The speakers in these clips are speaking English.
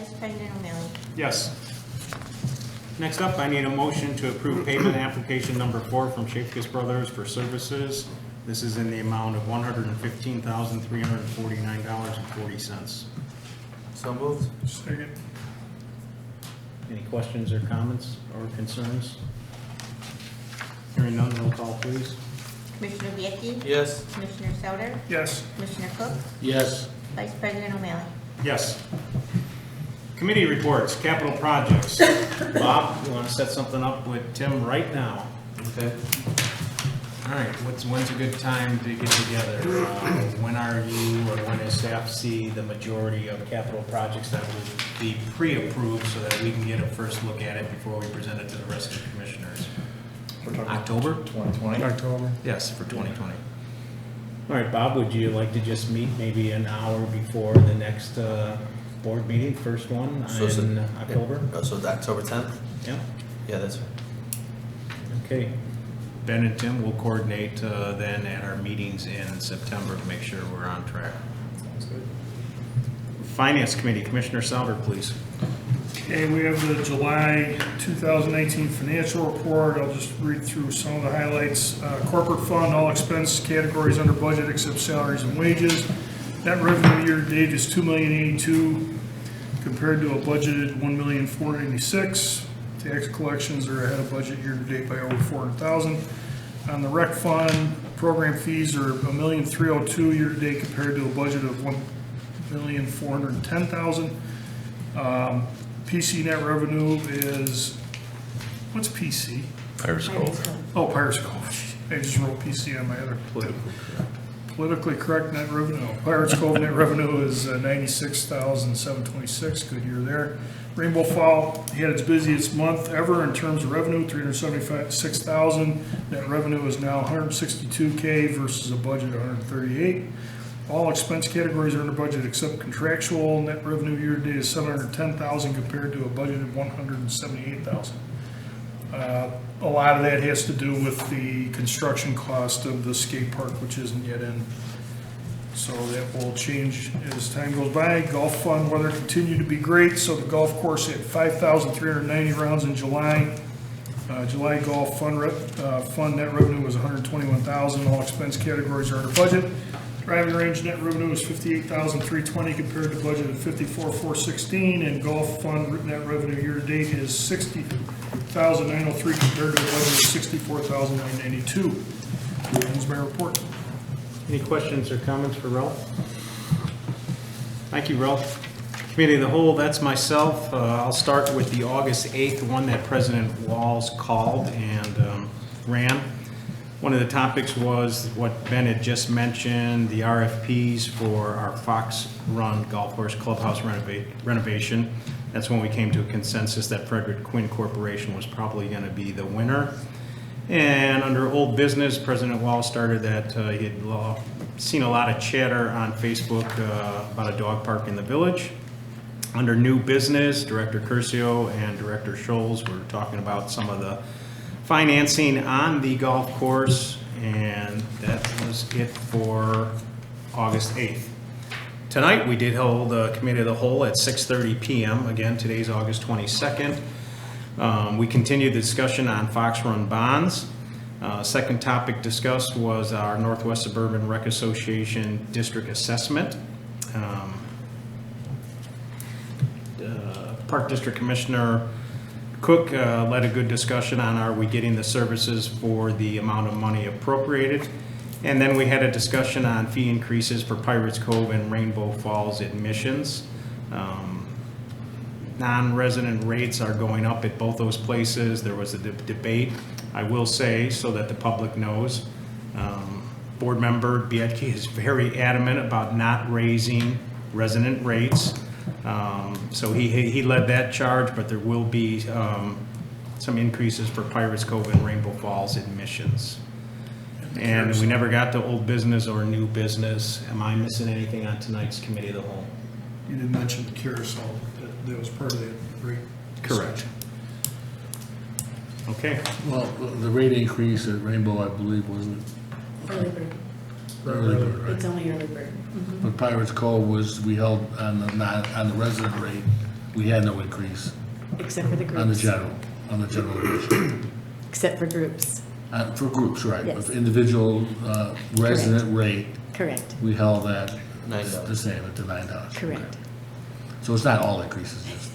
Vice President O'Malley. Yes. Next up, I need a motion to approve payment application number 4 from Shafkus Brothers for services. This is in the amount of $115,349.40. So moved. Second. Any questions or comments or concerns? Hearing none, roll call please. Commissioner Bietti? Yes. Commissioner Sauter? Yes. Commissioner Cook? Yes. Vice President O'Malley. Yes. Committee reports, capital projects. Bob, you want to set something up with Tim right now? Okay. All right, when's a good time to get together? When are you, or when does staff see the majority of capital projects that will be pre-approved so that we can get a first look at it before we present it to the rest of the commissioners? October? 2020. October. Yes, for 2020. All right, Bob, would you like to just meet maybe an hour before the next board meeting, first one in October? Oh, so the October 10th? Yeah. Yeah, that's right. Okay. Ben and Tim will coordinate then at our meetings in September to make sure we're on track. Sounds good. Finance Committee, Commissioner Sauter, please. Okay, we have the July 2019 financial report. I'll just read through some of the highlights. Corporate fund, all expense categories under budget except salaries and wages. Net revenue year to date is $2,082,000 compared to a budgeted $1,486,000. Tax collections are ahead of budget year to date by over $400,000. On the rec fund, program fees are $1,302,000 year to date compared to a budget of $1,410,000. PC net revenue is, what's PC? Pirates Cove. Oh, Pirates Cove. I just wrote PC on my other. Politically correct net revenue. Pirates Cove net revenue is $96,726. Good year there. Rainbow Fall had its busiest month ever in terms of revenue, $376,000. Net revenue is now $162K versus a budget of $138,000. All expense categories are under budget except contractual. Net revenue year to date is $710,000 compared to a budget of $178,000. A lot of that has to do with the construction cost of the skate park, which isn't yet in. So that will change as time goes by. Golf fund weather continued to be great, so the golf course had 5,390 rounds in July. July golf fund net revenue was $121,000. All expense categories are under budget. Driving range net revenue is $58,320 compared to budget of $54,416, and golf fund net revenue year to date is $60,903 compared to a budget of $64,992. Ends my report. Any questions or comments for Ralph? Thank you, Ralph. Committee of the Whole, that's myself. I'll start with the August 8th one that President Walz called and ran. One of the topics was what Ben had just mentioned, the RFPs for our Fox Run Golf Course Clubhouse renovation. That's when we came to a consensus that Frederick Quinn Corporation was probably going to be the winner. And under old business, President Walz started that he had seen a lot of chatter on Facebook about a dog park in the village. Under new business, Director Curcio and Director Scholes were talking about some of the financing on the golf course, and that was it for August 8th. Tonight we did hold a Committee of the Whole at 6:30 p.m. Again, today's August 22nd. We continued the discussion on Fox Run bonds. Second topic discussed was our Northwest Suburban Rec Association district assessment. Park District Commissioner Cook led a good discussion on are we getting the services for the amount of money appropriated. And then we had a discussion on fee increases for Pirates Cove and Rainbow Falls admissions. Non-resident rates are going up at both those places. There was a debate, I will say, so that the public knows. Board member Bietke is very adamant about not raising resident rates. So he led that charge, but there will be some increases for Pirates Cove and Rainbow Falls admissions. And we never got to old business or new business. Am I missing anything on tonight's Committee of the Whole? You did mention the carousel, that was part of that rate. Correct. Okay. Well, the rate increase at Rainbow, I believe, wasn't Early bird. early bird, right? It's only early bird. But Pirates Cove was, we held on the resident rate, we had no increase Except for the on the groups. general division. Except for groups, For groups, right, Yes. but individual resident rate, correct, we held that $9. the same at the $9. correct. So it's not all increases, just.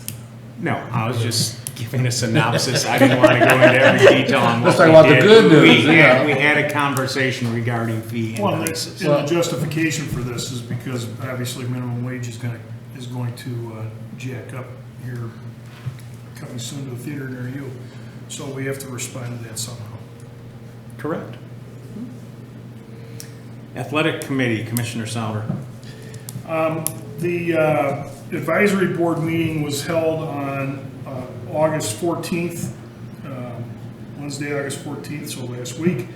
No, I was just giving a synopsis. I didn't want to go into every detail on what Let's talk we about the did. good news, yeah. We had a conversation regarding fee Well, and increases. the justification for this is because obviously minimum wage is going to jack up here coming soon to a theater near you. So we have to respond to that somehow. Correct. Athletic Committee, Commissioner Sauer. The advisory board meeting was held on August 14th, Wednesday, August 14th, so last week.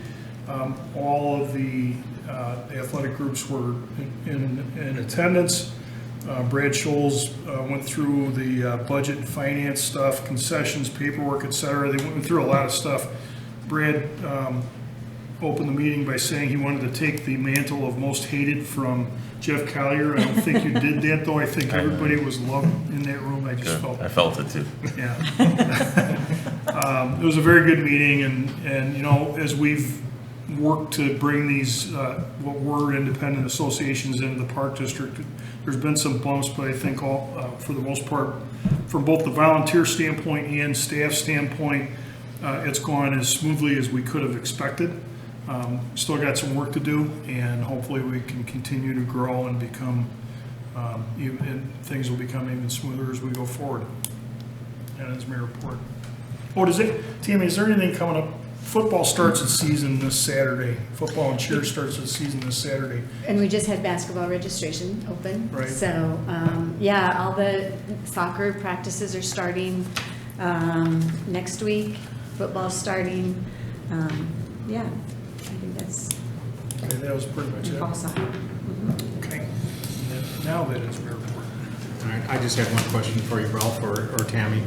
All of the athletic groups were in attendance. Brad Scholes went through the budget and finance stuff, concessions, paperwork, et cetera. They went through a lot of stuff. Brad opened the meeting by saying he wanted to take the mantle of most hated from Jeff Collier. I don't think you did that, though. I think everybody was loved in that room. I just felt, I felt it too. yeah. It was a very good meeting, and you know, as we've worked to bring these, what were independent associations into the park district, there's been some bumps, but I think for the most part, from both the volunteer standpoint and staff standpoint, it's gone as smoothly as we could have expected. Still got some work to do, and hopefully we can continue to grow and become, and things will become even smoother as we go forward. And that's my report. Oh, Tammy, is there anything coming up? Football starts its season this Saturday. Football and cheer starts its season this Saturday. And we just had basketball registration open. Right. So, yeah, all the soccer practices are starting next week. Football's starting. Yeah, I think that's Okay, that was pretty much it. fall soccer. Okay. Now that is my report. All right, I just have one question for you, Ralph or Tammy.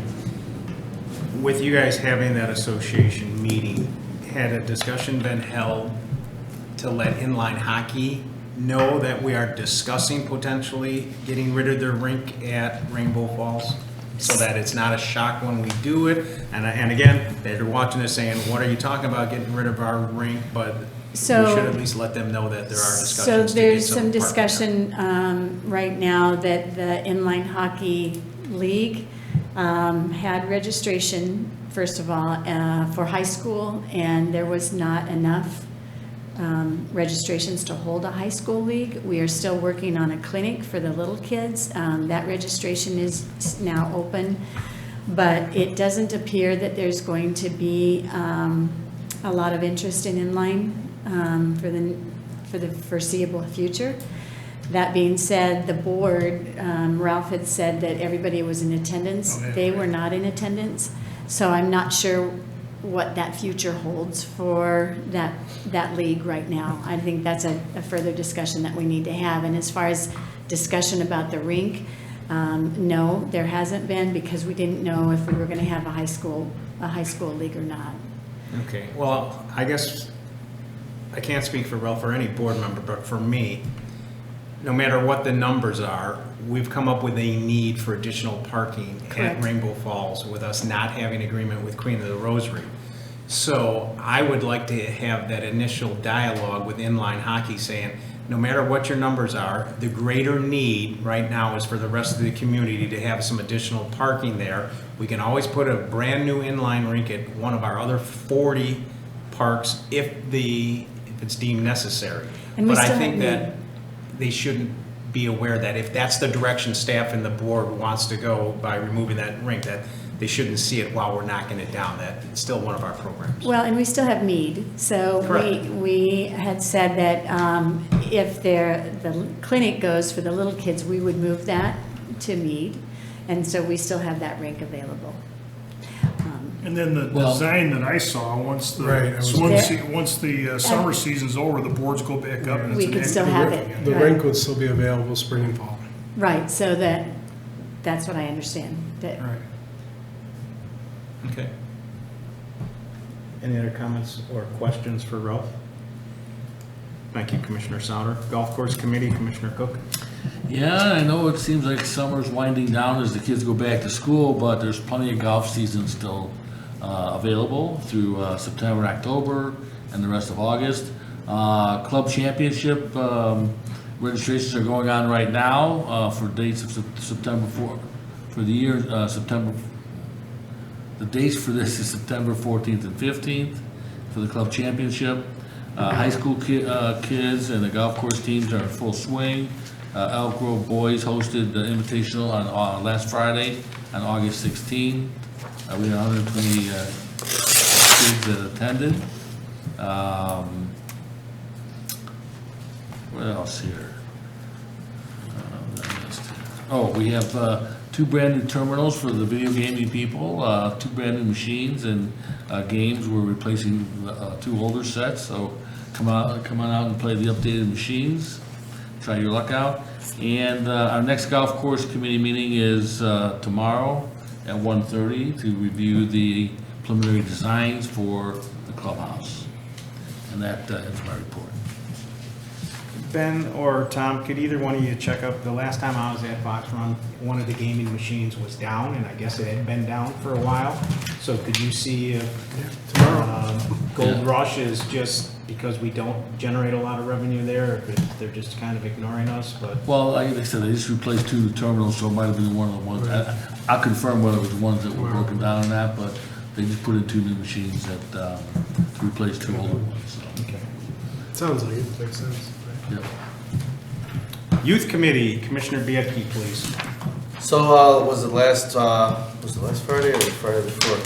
With you guys having that association meeting, had a discussion been held to let inline hockey know that we are discussing potentially getting rid of their rink at Rainbow Falls? So that it's not a shock when we do it? And again, they're watching this saying, what are you talking about getting rid of our rink? But we So- should at least let them know that there are So discussions to get there's some some park there. discussion right now that the Inline Hockey League had registration, first of all, for high school, and there was not enough registrations to hold a high school league. We are still working on a clinic for the little kids. That registration is now open, but it doesn't appear that there's going to be a lot of interest in inline for the foreseeable future. That being said, the board, Ralph had said that everybody was in attendance. Oh, yeah. They were not in attendance, so I'm not sure what that future holds for that league right now. I think that's a further discussion that we need to have. And as far as discussion about the rink, no, there hasn't been, because we didn't know if we were going to have a high school league or not. Okay, well, I guess I can't speak for Ralph or any board member, but for me, no matter what the numbers are, we've come up with a need for additional parking at Correct. Rainbow Falls with us not having agreement with Queen of the Rosary. So I would like to have that initial dialogue with inline hockey saying, no matter what your numbers are, the greater need right now is for the rest of the community to have some additional parking there. We can always put a brand-new inline rink at one of our other 40 parks if it's deemed necessary. And we But I still think have that need. they shouldn't be aware that if that's the direction staff and the board wants to go by removing that rink, that they shouldn't see it while we're knocking it down, that it's still one of our programs. Well, and we still have Mead, so Correct. we had said that if the clinic goes for the little kids, we would move that to Mead, and so we still have that rink available. And then the Well- design that I saw, once the Right, I was- once the summer season's over, the boards go back up and it's We an can empty still have rink it. again. The Right. rink would still be available spring and fall. Right, so that's what I understand, that, All right. Okay. Any other comments or questions for Ralph? Thank you, Commissioner Sauter. Golf Course Committee, Commissioner Cook. Yeah, I know it seems like summer's winding down as the kids go back to school, but there's plenty of golf season still available through September, October, and the rest of August. Club championship registrations are going on right now for dates of September 4, for the year September. The dates for this is September 14th and 15th for the club championship. High school kids and the golf course teams are in full swing. Elk Grove Boys hosted the Invitational on last Friday on August 16. We had 120 kids that attended. What else here? Oh, we have 2 brand new terminals for the video gaming people, 2 brand new machines and games. We're replacing 2 older sets, so come on out and play the updated machines. Try your luck out. And our next golf course committee meeting is tomorrow at 1:30 to review the preliminary designs for the clubhouse. And that ends my report. Ben or Tom, could either one of you check up, the last time I was at Fox Run, one of the gaming machines was down, and I guess it had been down for a while. So could you see if Gold Yeah. Rush is just because we don't generate a lot of revenue there, or if they're just kind of ignoring us, but Well, like I said, they just replaced 2 terminals, so it might have been one of the ones. I'll confirm whether it was the ones that were broken down or not, but they just put in 2 new machines that to replace 2 older ones. So, okay. Sounds like it, makes sense. yep. Youth Committee, Commissioner Biedke, please. So, was it last Friday or the Friday before?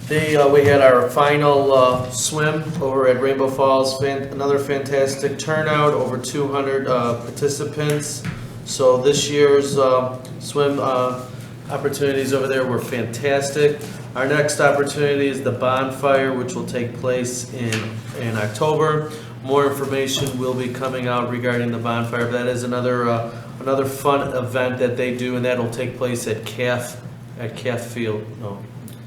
We had our final swim over at Rainbow Falls. Another fantastic turnout, over 200 participants. So this year's swim opportunities over there were fantastic. Our next opportunity is the bonfire, which will take place in October. More information will be coming out regarding the bonfire. That is another fun event that they do, and that'll take place at Calf Field. No,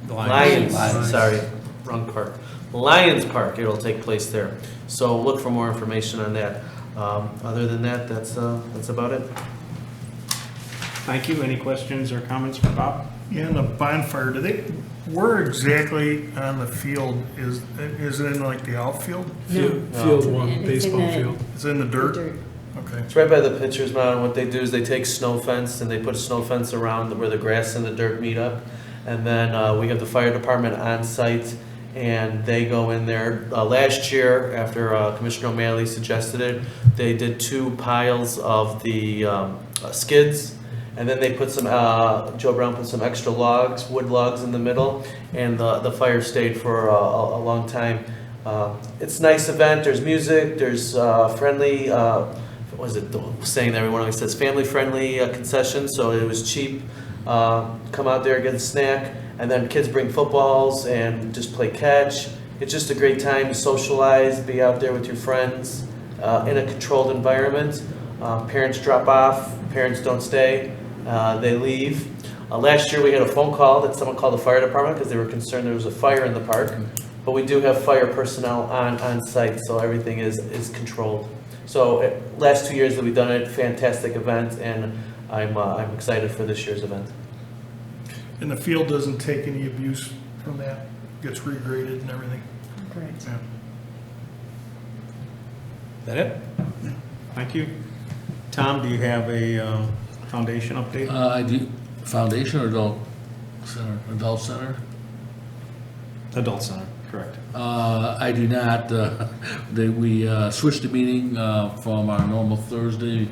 Lions. Sorry, wrong park. Lions Park. It'll take place there. So look for more information on that. Other than that, that's about it. Thank you. Any questions or comments for Bob? Yeah, and the bonfire, where exactly on the field is it in like the outfield? Field 1, It's in baseball the- field. It's in the dirt? Dirt. Okay. It's right by the pitcher's mound. What they do is they take snow fence and they put a snow fence around where the grass and the dirt meet up. And then we have the fire department on site, and they go in there. Last year, after Commissioner O'Malley suggested it, they did 2 piles of the skids, and then they put some, Joe Brown put some extra logs, wood logs in the middle, and the fire stayed for a long time. It's a nice event. There's music, there's friendly, what is it, the saying that everyone always says, family-friendly concessions, so it was cheap. Come out there, get a snack, and then kids bring footballs and just play catch. It's just a great time to socialize, be out there with your friends in a controlled environment. Parents drop off, parents don't stay, they leave. Last year we had a phone call that someone called the fire department because they were concerned there was a fire in the park. But we do have fire personnel on site, so everything is controlled. So last 2 years that we've done it, fantastic event, and I'm excited for this year's event. And the field doesn't take any abuse from that? Gets regraded and everything? Correct. Yeah. That it? Thank you. Tom, do you have a foundation update? I do, foundation or adult center? Adult center? Adult Center, correct. I do not. We switched the meeting from our normal Thursday,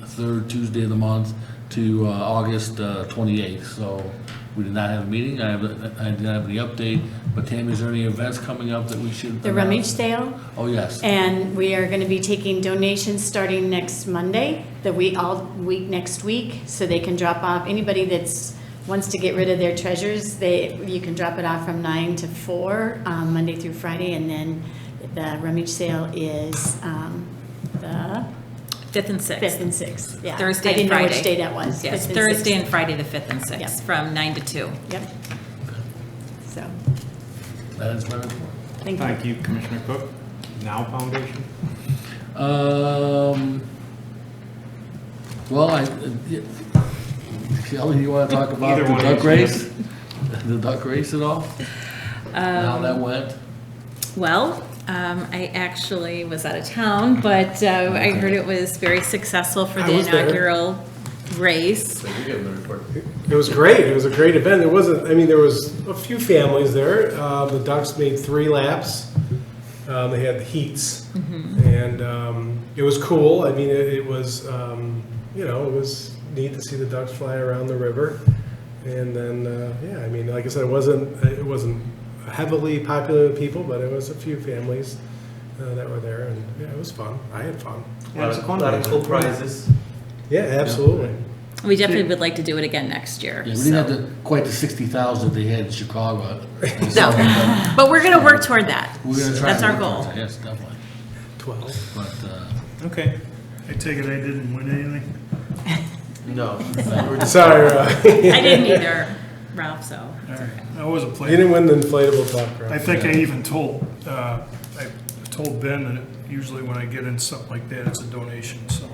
3rd Tuesday of the month, to August 28th. So we did not have a meeting. I did not have any update. But Tammy, is there any events coming up that we should? The rummage sale, Oh, yes. and we are going to be taking donations starting next Monday, all week next week, so they can drop off, anybody that's wants to get rid of their treasures, you can drop it off from 9 to 4, Monday through Friday, and then the rummage sale is the 5th and 6th. 5th and 6th, yeah. Thursday I didn't and know which Friday. day that was. Yes, 5th and Thursday 6th. and Friday, the 5th and 6th, Yep. from 9 to 2. Yep. So, That is my report. thank you. Thank you, Commissioner Cook. Now Foundation? Well, Shelley, you want to talk about Either the one duck of race? The duck race at all? How that went? Well, I actually was out of town, but I heard it was very successful for I the was there. inaugural race. So you give them the report. It was great. It was a great event. It wasn't, I mean, there was a few families there. The Ducks made 3 laps. They had the heats. And it was cool. I mean, it was, you know, it was neat to see the ducks fly around the river. And then, yeah, I mean, like I said, it wasn't heavily popular with people, but it was a few families that were there. And yeah, it was fun. I had fun. Yeah, it was a fun lot of race. cool prizes. Yeah, absolutely. We definitely would like to do it again next year. Yeah, we didn't so. have quite the 60,000 they had in Chicago. No, but we're gonna work toward that. We're gonna try. That's to our work goal. towards it, Yes, definitely. 12. But, Okay. I take it I didn't win anything? No. Sorry, I didn't either, Ralph, so. All right, that was a you play. didn't win the inflatable duck, I right? think I even told Ben that usually when I get in something like that, it's a donation, so.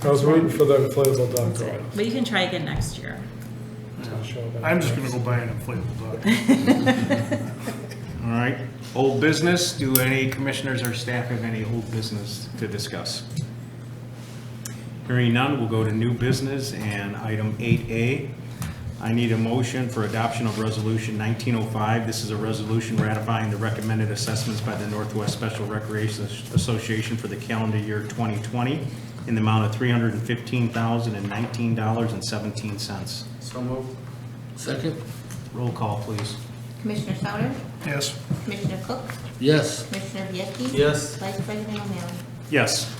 I was rooting for the inflatable duck. though. But you can try again next year. I'll show them. I'm just gonna go buy an inflatable duck. All right. Old business. Do any commissioners or staff have any old business to discuss? Hearing none, we'll go to new business and item 8A. I need a motion for adoption of Resolution 1905. This is a resolution ratifying the recommended assessments by the Northwest Special Recreation Association for the calendar year 2020 in the amount of $315,019.17. So moved. second? Roll call, please. Commissioner Sauter, Yes. Commissioner Cook, Yes. Commissioner Viecki. Yes. Vice President O'Malley. Yes.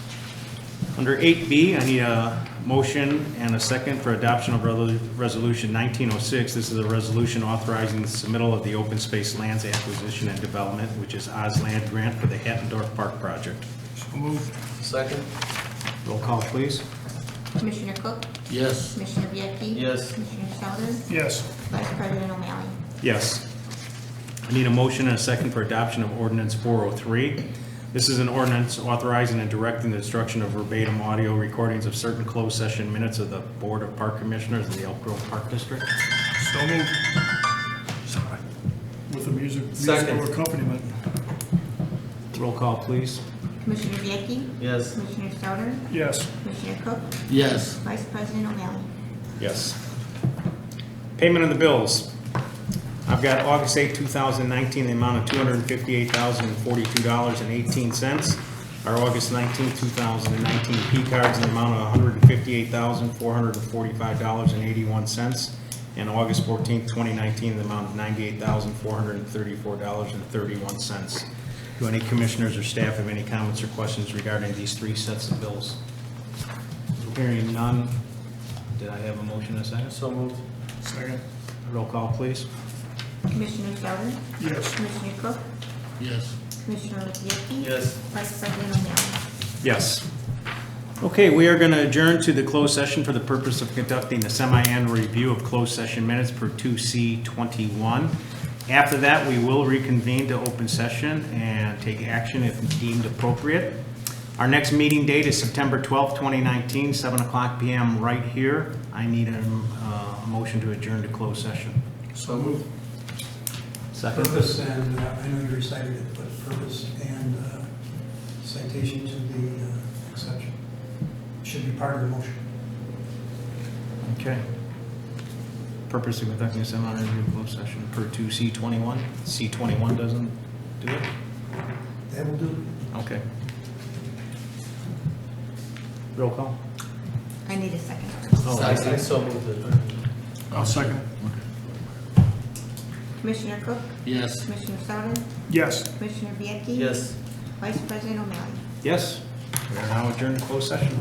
Under 8B, I need a motion and a second for adoption of Resolution 1906. This is a resolution authorizing the submittal of the open space lands acquisition and development, which is Oz Land Grant for the Hattendorf Park project. So moved. Second. Roll call, please. Commissioner Cook, Yes. Commissioner Viecki. Yes. Commissioner Sauter, Yes. Vice President O'Malley. Yes. I need a motion and a second for adoption of Ordinance 403. This is an ordinance authorizing and directing the destruction of verbatim audio recordings of certain closed session minutes of the Board of Park Commissioners of the Elk Grove Park District. So moved. With the musical Second. accompaniment. Roll call, please. Commissioner Viecki. Yes. Commissioner Sauter, Yes. Commissioner Cook, Yes. Vice President O'Malley. Yes. Payment of the bills. I've got August 8, 2019, the amount of $258,042.18. Our August 19, 2019 P cards in the amount of $158,445.81. And August 14, 2019, the amount of $98,434.31. Do any commissioners or staff have any comments or questions regarding these 3 sets of bills? Hearing none, did I have a motion and a second? So moved. Second. Roll call, please. Commissioner Sauter, Yes. Commissioner Cook, Yes. Commissioner Viecki. Yes. Vice President O'Malley. Yes. Okay, we are going to adjourn to the closed session for the purpose of conducting the semi-annual review of closed session minutes per 2C21. After that, we will reconvene to open session and take action if deemed appropriate. Our next meeting date is September 12th, 2019, 7:00 PM right here. I need a motion to adjourn to closed session. So moved. Second. Purpose, and I know you recited it, but purpose and citation to the exception should be part of the motion. Okay. Purpose of conducting a semi-annual review of closed session per 2C21. C21 doesn't do it? That will do. Okay. Roll call. I need a second. I so moved it. I'll second. Commissioner Cook, Yes. Commissioner Sauter, Yes. Commissioner Viecki. Yes. Vice President O'Malley. Yes. We are now adjourned to closed session.